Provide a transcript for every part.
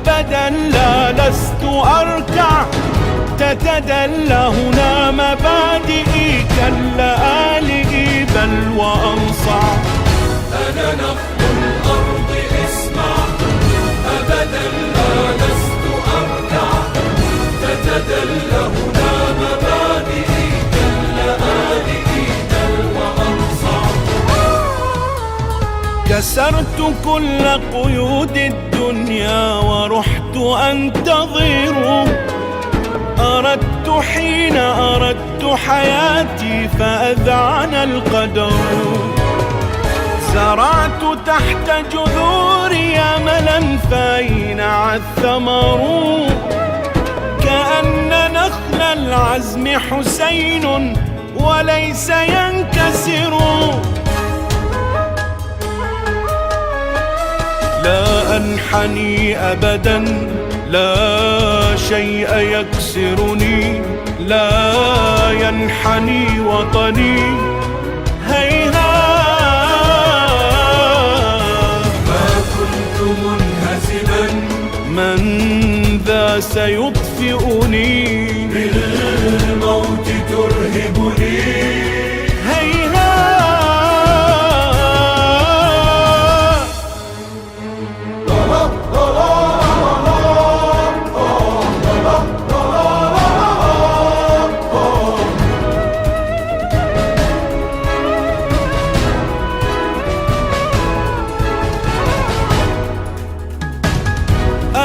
أبدا لا لست أركع، تتدلى هنا مبادئي كاللآلئ بل وأنصع. أنا نخل الأرض اسمع، أبدا لا لست أركع، تتدلى هنا مبادئي كاللآلئ بل وأنصع. كسرت كل قيود الدنيا ورحت أنتظر، أردت حين أردت حياتي فأذعن القدر. زرعت تحت جذوري أملا فأينع الثمر، كأن نخل العزم حسين وليس ينكسر. لا أنحني أبدا، لا شيء يكسرني، لا ينحني وطني. هيهات ما كنت منهزما، من ذا سيطفئني؟ بالموت ترهبني.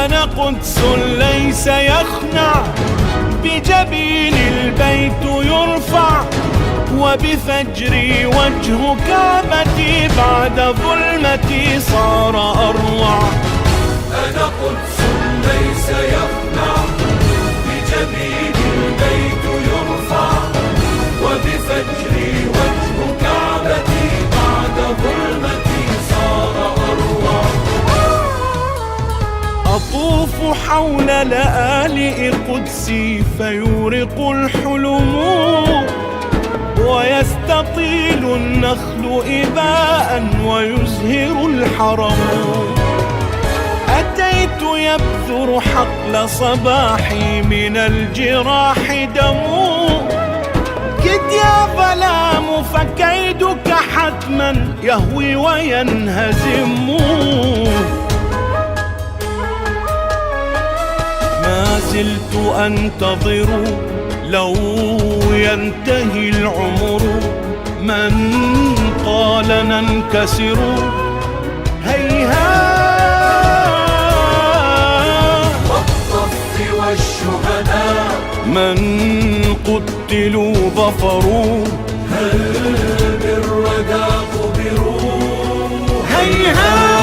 أنا قدس ليس يخنع، بجبين البيت يرفع، وبفجري وجه كعبتي بعد ظلمتي صار أروع. أنا قدس ليس يخنع، بجبين البيت يرفع، وبفجري وجه كعبتي بعد ظلمتي صار أروع. أطوف حول لآلئ قدسي فيورق الحلم، ويستطيل النخل إباء ويزهر الحرم. أتيت يبثر حقل صباحي من الجراح دم، كد يا ظلام فكيدك حتما يهوي وينهزم. ما زلت أنتظر لو ينتهي العمر، من قال ننكسر؟ هيهات والطف والشهداء من قتلوا ظفروا، هل بالردى قبروا؟ هيهات